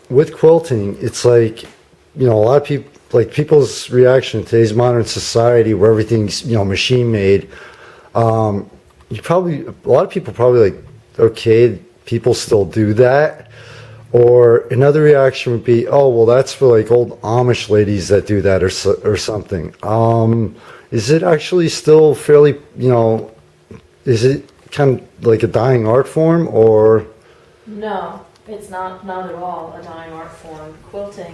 With quilting, it's like, a lot of people, like people's reaction in today's modern society where everything's, machine made. A lot of people probably like, okay, people still do that. Or another reaction would be, oh, well, that's for like old Amish ladies that do that or something. Is it actually still fairly, is it kind of like a dying art form or? No, it's not at all a dying art form. Quilting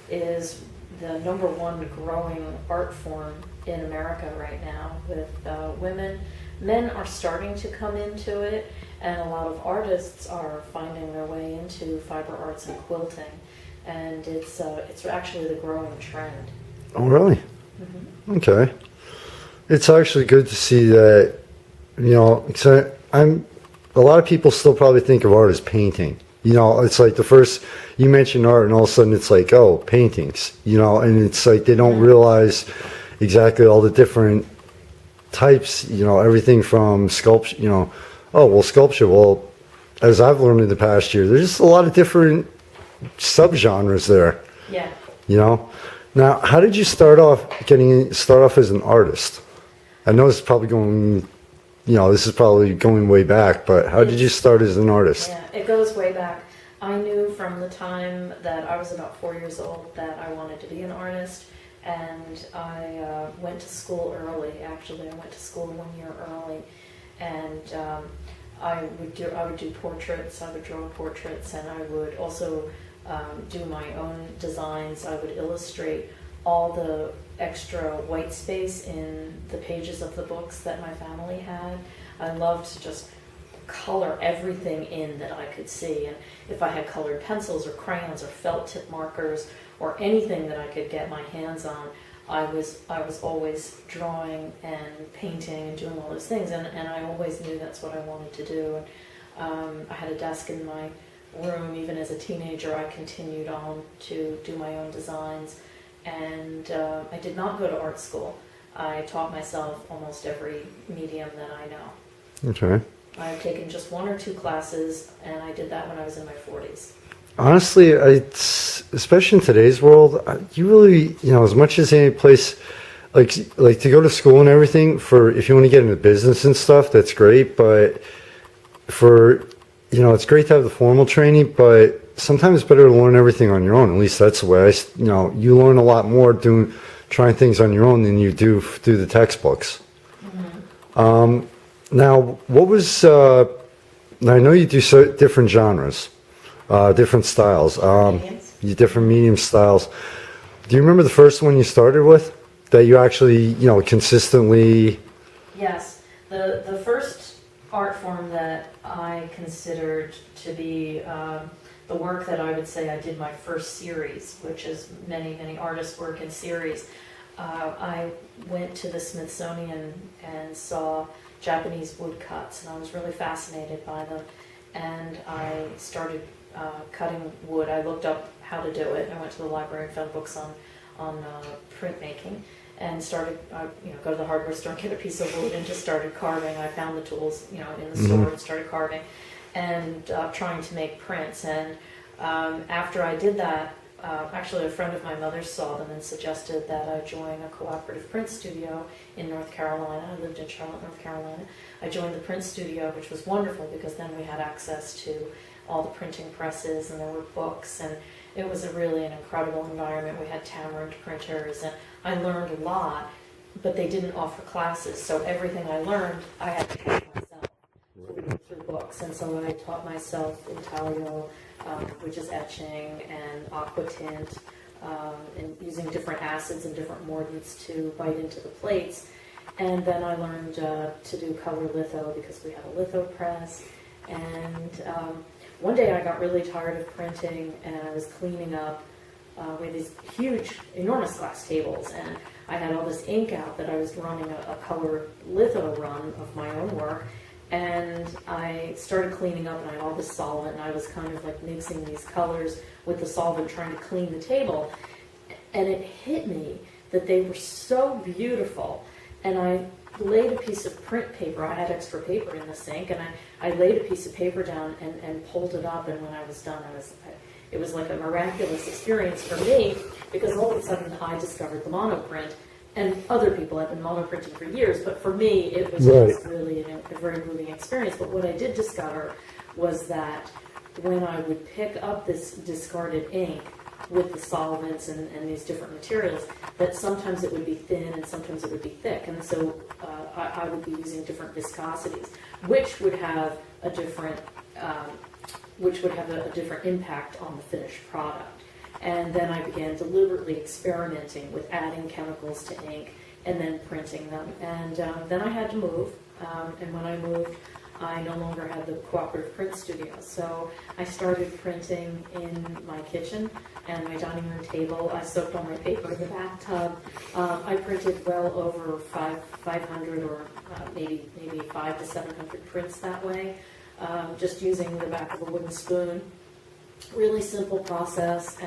is the #1 growing art form in America right now with women. Men are starting to come into it, and a lot of artists are finding their way into fiber arts and quilting, and it's actually the growing trend. Oh, really? Mm-hmm. Okay. It's actually good to see that, so a lot of people still probably think of art as painting. It's like the first, you mentioned art and all of a sudden it's like, oh, paintings, and it's like they don't realize exactly all the different types, everything from sculpture, oh, well, sculpture, well, as I've learned in the past year, there's just a lot of different subgenres there. Yeah. Now, how did you start off as an artist? I know this is probably going way back, but how did you start as an artist? Yeah, it goes way back. I knew from the time that I was about 4 years old that I wanted to be an artist, and I went to school early. Actually, I went to school 1 year early, and I would do portraits. I would draw portraits, and I would also do my own designs. I would illustrate all the extra white space in the pages of the books that my family had. I loved to just color everything in that I could see, and if I had colored pencils or crayons or felt tip markers or anything that I could get my hands on, I was always drawing and painting and doing all those things, and I always knew that's what I wanted to do. And I had a desk in my room. Even as a teenager, I continued on to do my own designs, and I did not go to art school. I taught myself almost every medium that I know. Okay. I've taken just 1 or 2 classes, and I did that when I was in my 40s. Honestly, especially in today's world, you really, as much as any place, like to go to school and everything, for if you want to get into business and stuff, that's great. But it's great to have the formal training, but sometimes it's better to learn everything on your own. At least that's the way you learn a lot more trying things on your own than you do through the textbooks. Mm-hmm. Now, what was? I know you do different genres. Different styles, different medium styles. Do you remember the first one you started with that you actually, consistently? Yes, the first art form that I considered to be the work that I would say I did my first series, which is many artists work in series. I went to the Smithsonian and saw Japanese woodcuts, and I was really fascinated by them, and I started cutting wood. I looked up how to do it. I went to the library and found books on printmaking, and started go to the hardware store and get a piece of wood and just started carving. I found the tools in the store and started carving and trying to make prints. And after I did that, actually a friend of my mother's saw them and suggested that I join a cooperative print studio in North Carolina. I lived in Charlotte, North Carolina. I joined the print studio, which was wonderful because then we had access to all the printing presses, and there were books, and it was really an incredible environment. We had Tamarind printers, and I learned a lot, but they didn't offer classes, so everything I learned, I had to teach myself through books. And so I taught myself intaglio, which is etching, and aqua tint, and using different acids and different mordants to bite into the plates. And then I learned to do color litho because we had a litho press. And one day I got really tired of printing, and I was cleaning up. We had these huge, enormous glass tables, and I had all this ink out that I was running a color litho run of my own work. And I started cleaning up, and I had all this solvent, and I was kind of like mixing these colors with the solvent, trying to clean the table. And it hit me that they were so beautiful. And I laid a piece of print paper. I had extra paper in the sink, and I laid a piece of paper down and pulled it up. And when I was done, it was like a miraculous experience for me, because all of a sudden I discovered the monoprint, and other people have been monoprinting for years, but for me it was just really a very moving experience. But what I did discover was that when I would pick up this discarded ink with the solvents and these different materials, that sometimes it would be thin and sometimes it would be thick, and so I would be using different viscosities, which would have a different impact on the finished product. And then I began deliberately experimenting with adding chemicals to ink and then printing them. And then I had to move, and when I moved, I no longer had the cooperative print studio. So I started printing in my kitchen and my dining room table. I soaked all my paper in the bathtub. I printed well over 500 or maybe 500 to 700 prints that way, just using the back of a wooden spoon. Really simple process,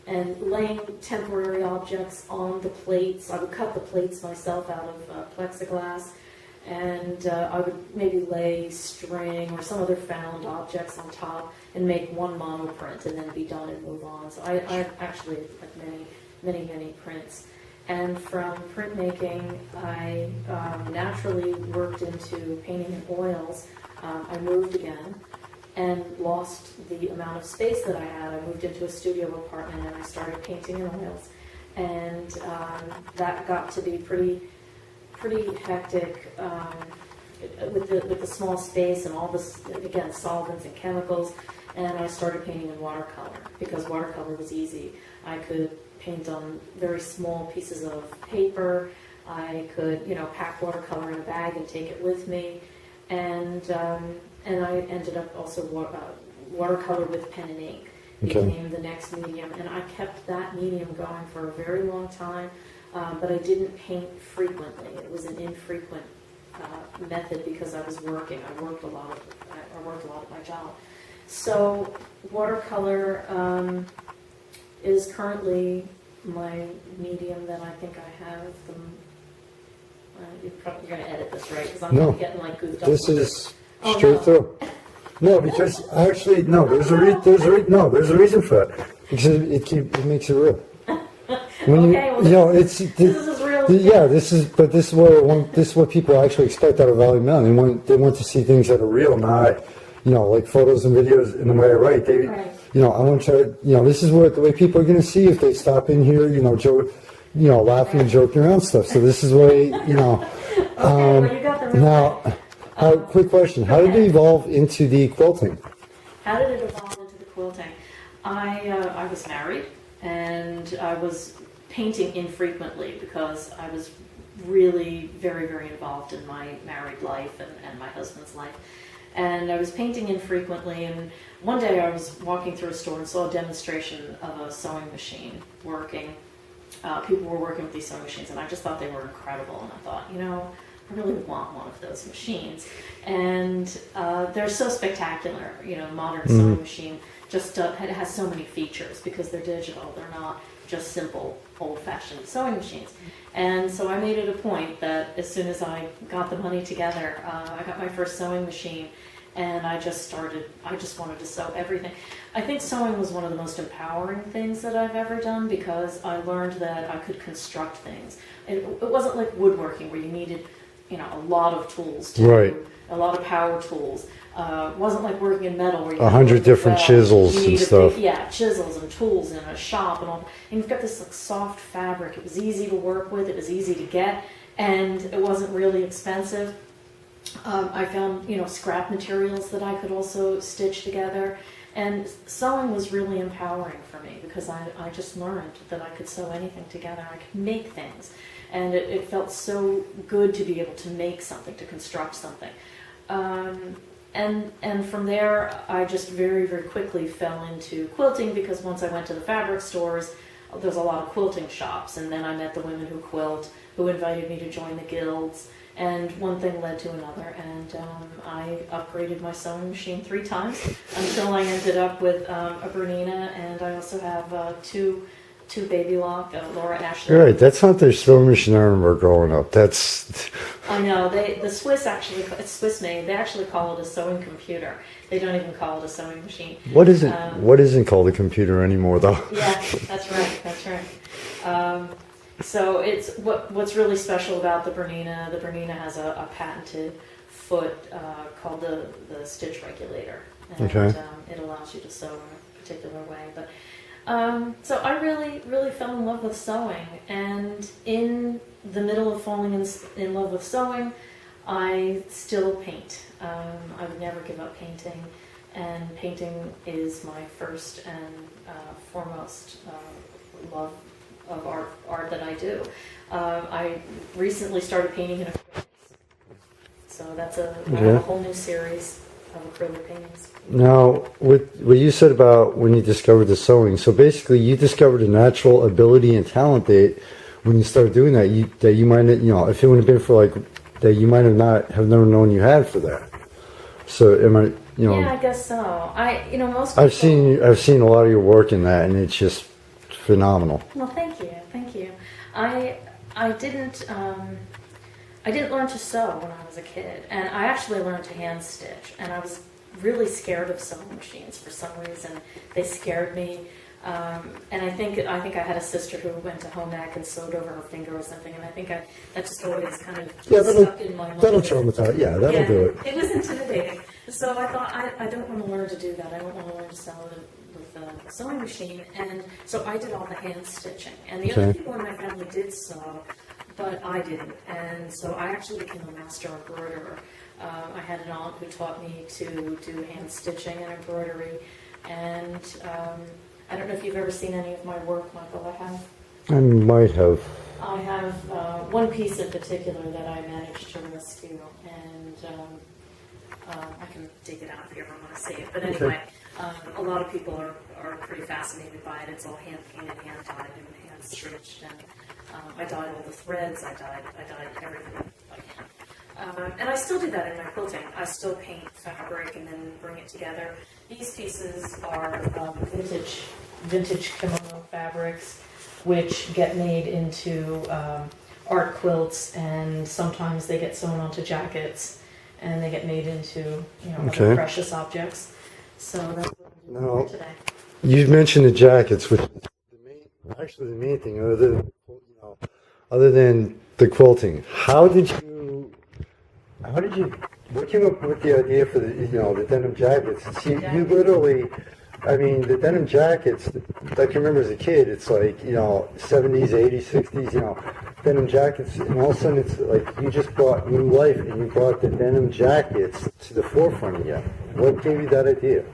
and laying temporary objects on the plates. I would cut the plates myself out of plexiglass, and I would maybe lay string or some other found objects on top and make one monoprint and then be done and move on. So I actually like many prints. And from printmaking, I naturally worked into painting in oils. I moved again and lost the amount of space that I had. I moved into a studio apartment and I started painting in oils. And that got to be pretty hectic with the small space and all this, again, solvents and chemicals. And I started painting in watercolor because watercolor was easy. I could paint on very small pieces of paper. I could, pack watercolor in a bag and take it with me. And I ended up also watercolor with pen and ink became the next medium, and I kept that medium going for a very long time. But I didn't paint frequently. It was an infrequent method because I was working. I worked a lot at my job. So watercolor is currently my medium that I think I have. You're going to edit this, right? Because I'm getting like goofed up. This is straight through. No, because actually, no. There's a reason for that. Because it makes it real. When this is real. Yeah, this is what people actually expect out of Valley Mountain. They want to see things that are real, not like photos and videos in the way I write. I want to. This is the way people are going to see if they stop in here. Laughing and joking around stuff. So this is why. Now, quick question: how did it evolve into the quilting? How did it evolve into the quilting? I was married and I was painting infrequently because I was really very, very involved in my married life and my husband's life. And I was painting infrequently, and one day I was walking through a store and saw a demonstration of a sewing machine working. People were working with these sewing machines, and I just thought they were incredible, and I thought, I really want one of those machines. And they're so spectacular, modern sewing machine just has so many features because they're digital. They're not just simple, old-fashioned sewing machines. And so I made it a point that as soon as I got the money together, I got my first sewing machine, and I just wanted to sew everything. I think sewing was one of the most empowering things that I've ever done because I learned that I could construct things. It wasn't like woodworking where you needed, a lot of tools, a lot of power tools. It wasn't like working in metal where you 100 different chisels and stuff. Chisels and tools in a shop and all. And you've got this soft fabric. It was easy to work with. It was easy to get, and it wasn't really expensive. I found scrap materials that I could also stitch together, and sewing was really empowering for me because I just learned that I could sew anything together. I could make things, and it felt so good to be able to make something, to construct something. And from there, I just very, very quickly fell into quilting because once I went to the fabric stores, there's a lot of quilting shops, and then I met the women who quilt, who invited me to join the guilds, and one thing led to another, and I upgraded my sewing machine 3 times until I ended up with a Bernina, and I also have 2 two baby lock, Laura Ashley. You're right. That's not their sewing machine I remember growing up. That's. I know. The Swiss actually, it's Swiss made. They actually call it a sewing computer. They don't even call it a sewing machine. What isn't called a computer anymore, though? Yeah, that's right. That's right. So it's what's really special about the Bernina. The Bernina has a patented foot called the stitch regulator, and Okay. It allows you to sew in a particular way. But so I really fell in love with sewing, and in the middle of falling in love with sewing, I still paint. I would never give up painting, and painting is my first and foremost love of art that I do. I recently started painting in acrylics, so that's I have a whole new series of acrylic paintings. Now, with what you said about when you discovered the sewing, so basically you discovered a natural ability and talent that when you started doing that, you might not, if it would have been for like that, you might have never known you had for that. So Yeah, I guess so. Most I've people, seen a lot of your work in that, and it's just phenomenal. Well, thank you. I didn't learn to sew when I was a kid, and I actually learned to hand stitch, and I was really scared of sewing machines for some reason. They scared me, and I think I had a sister who went to home ec and sewed over her finger or something, and I think that just always kind of stuck in my mind. That'll traumatize. Yeah, that'll do it. It was intimidating. So I thought, I don't want to learn to do that. I don't want to learn to sew with a sewing machine. And so I did all the hand stitching. And the other people in my family did sew, but I didn't. And so I actually became a master embroiderer. I had an aunt who taught me to do hand stitching and embroidery. And I don't know if you've ever seen any of my work, Michael. I might have. I have one piece in particular that I managed to rescue, and I can dig it out if you ever want to see it. But anyway, a lot of people are pretty fascinated by it. It's all hand painted, hand dyed, and hand stitched. And I dyed all the threads. I dyed everything by hand. And I still do that in my quilting. I still paint fabric and then bring it together. These pieces are vintage kimono fabrics, which get made into art quilts, and sometimes they get sewn onto jackets, and they get made into other precious objects. So that's what I'm doing today. You mentioned the jackets, which is the main thing, other than the quilting. What came up with the idea for the denim jackets? See, you literally. I mean, the denim jackets, I can remember as a kid, it's like, 70s, 80s, 60s, denim jackets, and all of a sudden it's like you just brought new life and you brought the denim jackets to the forefront again. What gave you that idea?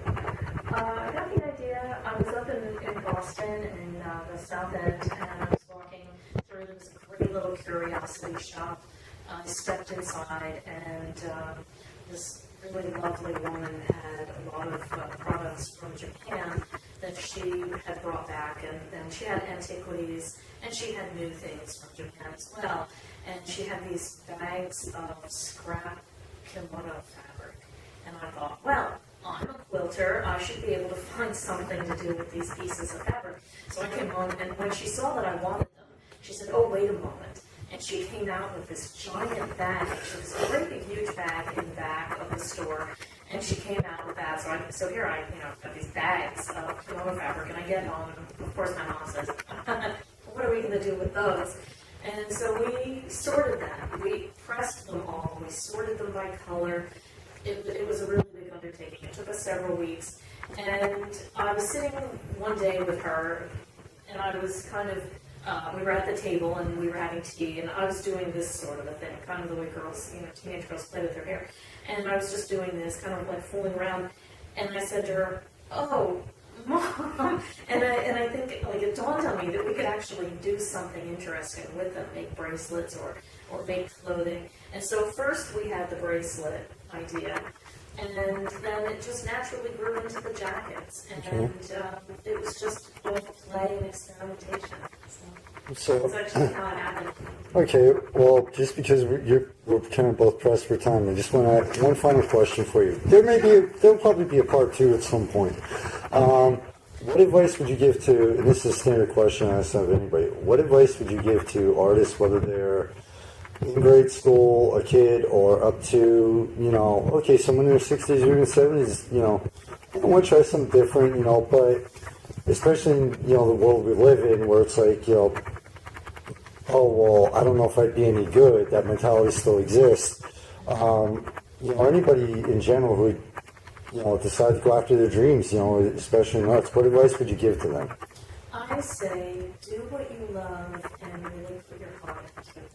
I got the idea, I was up in Boston, in the South End, and I was walking through, there was a great little curiosity shop. I stepped inside, and this really lovely woman had a lot of products from Japan that she had brought back, and she had antiquities, and she had new things from Japan as well. And she had these bags of scrap kimono fabric. And I thought, well, I'm a quilter, I should be able to find something to do with these pieces of fabric. So I came home, and when she saw that I wanted them, she said, oh, wait a moment. And she came out with this giant bag. She was a great big huge bag in the back of the store. And she came out with that. So here I got these bags of kimono fabric, and I get home, and of course my mom says, what are we going to do with those? And so we sorted them. We pressed them all. We sorted them by color. It was a really big undertaking. It took us several weeks. And I was sitting one day with her, and I was kind of, we were at the table and we were having tea, and I was doing this sort of a thing, kind of the way girls, teenage girls play with their hair. And I was just doing this, kind of like fooling around. And I said to her, oh, Mom. And I think like it dawned on me that we could actually do something interesting with them, make bracelets or make clothing. And so first we had the bracelet idea. And then it just naturally grew into the jackets. And it was just both play and experimentation. So that's actually how it happened. Okay, well, just because we're kind of both pressed for time, I just want to add one final question for you. There'll probably be a part two at some point. What advice would you give to, and this is a standard question I ask of anybody, what advice would you give to artists, whether they're in grade school, a kid, or up to, okay, someone in their 60s or even 70s, I want to try something different, but especially in, the world we live in where it's like, oh, well, I don't know if I'd be any good, that mentality still exists. Anybody in general who decide to go after their dreams, especially in arts, what advice would you give to them? I say do what you love and really put your heart into it.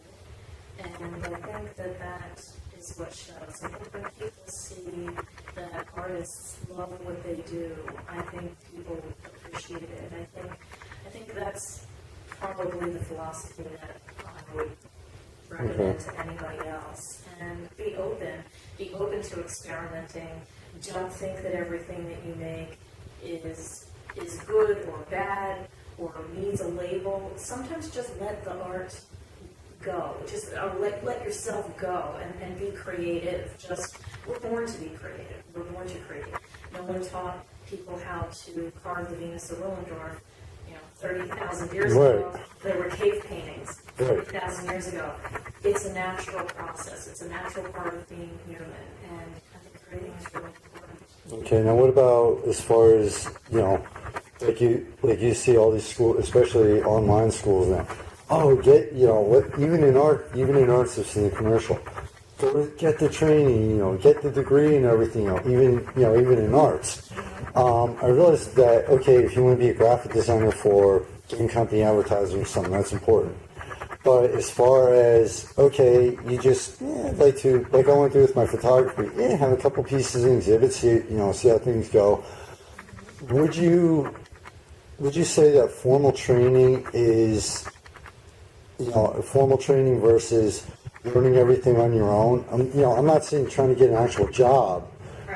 And I think that is what shows. I think when people see that artists love what they do, I think people appreciate it. I think that's probably the philosophy that I would recommend to anybody else. And be open to experimenting. Don't think that everything that you make is good or bad or needs a label. Sometimes just let the art go. Just let yourself go and be creative. We're born to be creative. We're born to create. No one taught people how to carve the Venus of Willendorf. 30,000 years ago, there were cave paintings. 30,000 years ago, it's a natural process. It's a natural part of being human, and I think creating is really important. Okay, now what about as far as like you see all these schools, especially online schools now. Oh, even in arts, I've seen a commercial. Go get the training, get the degree and everything. Even in arts. I realized that if you want to be a graphic designer for game company advertising or something, that's important. But as far as you just I'd like to I want to do with my photography, have a couple pieces in exhibits, see how things go. Would you say that formal training is formal training versus learning everything on your own? I'm not saying trying to get an actual job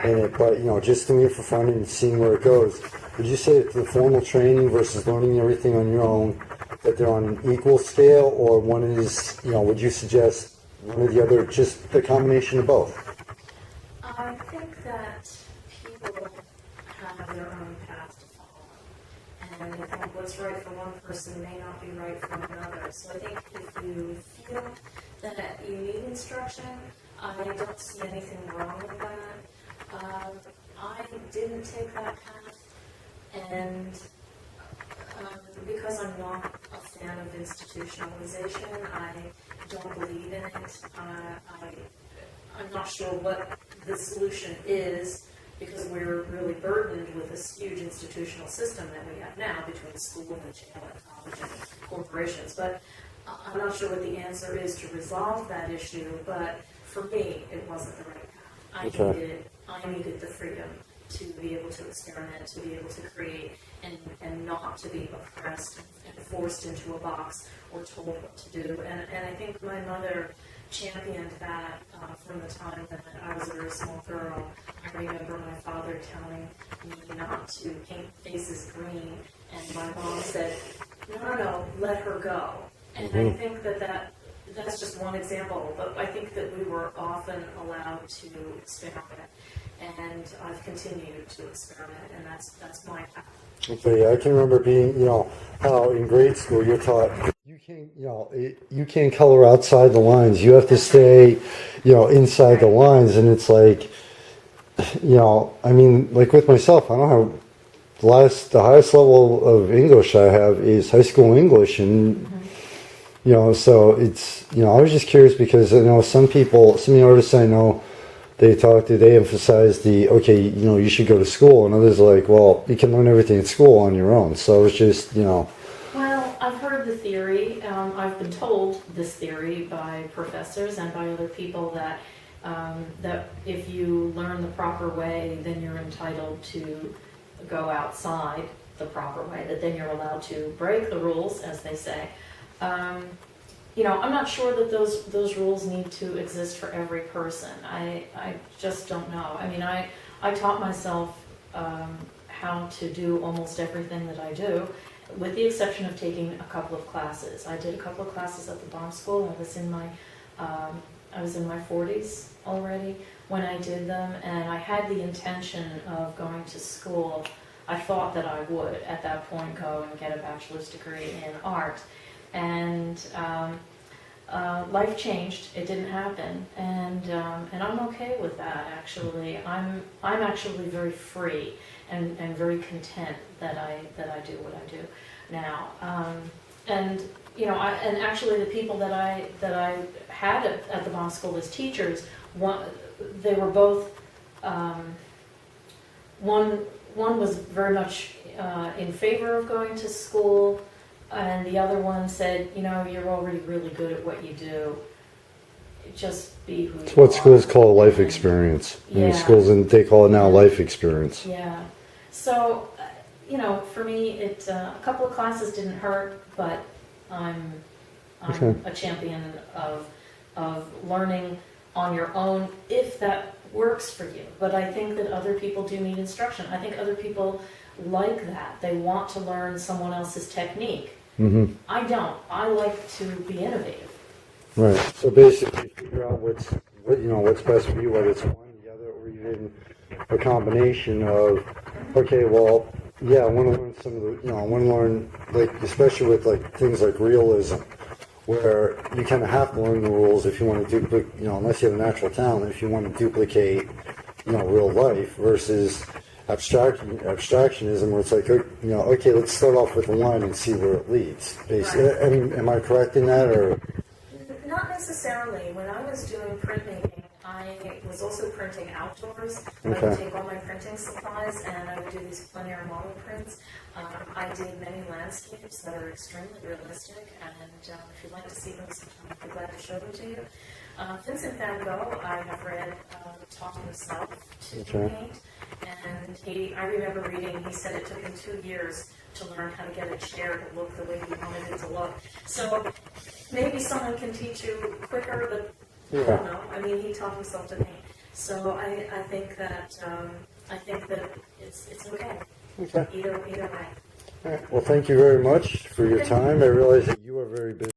in it, but just doing it for fun and seeing where it goes. Would you say that the formal training versus learning everything on your own, that they're on an equal scale, or one is, would you suggest one or the other, just the combination of both? I think that people have their own path to follow. And I think what's right for one person may not be right for another. So I think if you feel that you need instruction, I don't see anything wrong with that. I didn't take that path, and because I'm not a fan of institutionalization, I don't believe in it. I'm not sure what the solution is, because we're really burdened with this huge institutional system that we have now between school and jail and college and corporations. But I'm not sure what the answer is to resolve that issue, but for me, it wasn't the right path. I needed the freedom to be able to experiment, to be able to create, and not to be oppressed and forced into a box or told what to do. And I think my mother championed that from the time that I was a very small girl. I remember my father telling me not to paint faces green, and my mom said, no, let her go. And I think that's just one example, but I think that we were often allowed to experiment, and I've continued to experiment, and that's my path. Okay, I can remember being, how in grade school you're taught you can't color outside the lines. You have to stay, inside the lines, and it's like, like with myself, I don't have the highest level of English I have is high school English, and so it's, I was just curious because I know some artists I know, they emphasize you should go to school, and others are like, well, you can learn everything at school on your own. So it's just, Well, I've heard the theory, I've been told this theory by professors and by other people that if you learn the proper way, then you're entitled to go outside the proper way, that then you're allowed to break the rules, as they say. I'm not sure that those rules need to exist for every person. I just don't know. I taught myself how to do almost everything that I do, with the exception of taking a couple of classes. I did a couple of classes at the bomb school. I was in my 40s already when I did them, and I had the intention of going to school I thought that I would at that point go and get a bachelor's degree in art. And life changed. It didn't happen, and I'm okay with that. Actually, I'm actually very free and very content that I do what I do now. And you know, and actually the people that I had at the bomb school as teachers, they were both. One was very much in favor of going to school, and the other one said, you know, you're already really good at what you do. Just be who you are. It's what schools call life experience. Yeah. And schools, and they call it now life experience. Yeah. So, you know, for me, a couple of classes didn't hurt, but I'm Okay. a champion of learning on your own if that works for you. But I think that other people do need instruction. I think other people like that. They want to learn someone else's technique. Mm-hmm. I don't. I like to be innovative. Right. So basically, figure out what's best for you, whether it's one, the other, or even a combination of. Okay, well, yeah, I want to learn some of the. I want to learn, like, especially with like things like realism, where you kind of have to learn the rules if you want to duplicate. Unless you have a natural talent, if you want to duplicate, real life versus abstractionism, where it's like, okay, let's start off with one and see where it leads. Basically, Right. I mean, am I correct in that, or? Not necessarily. When I was doing printmaking, I was also printing outdoors. I would Okay. take all my printing supplies and I would do these plein air model prints. I did many landscapes that are extremely realistic, and if you'd like to see them sometime, I'd be glad to show them to you. Vincent van Gogh, I have read, taught himself to Okay. paint, and I remember reading, he said it took him 2 years to learn how to get a chair to look the way he wanted it to look. So maybe someone can teach you quicker, but I don't know. I mean, he taught himself to paint. So I think that it's okay. Okay. Either way. All right. Well, thank you very much for your time. I realize that you are very busy.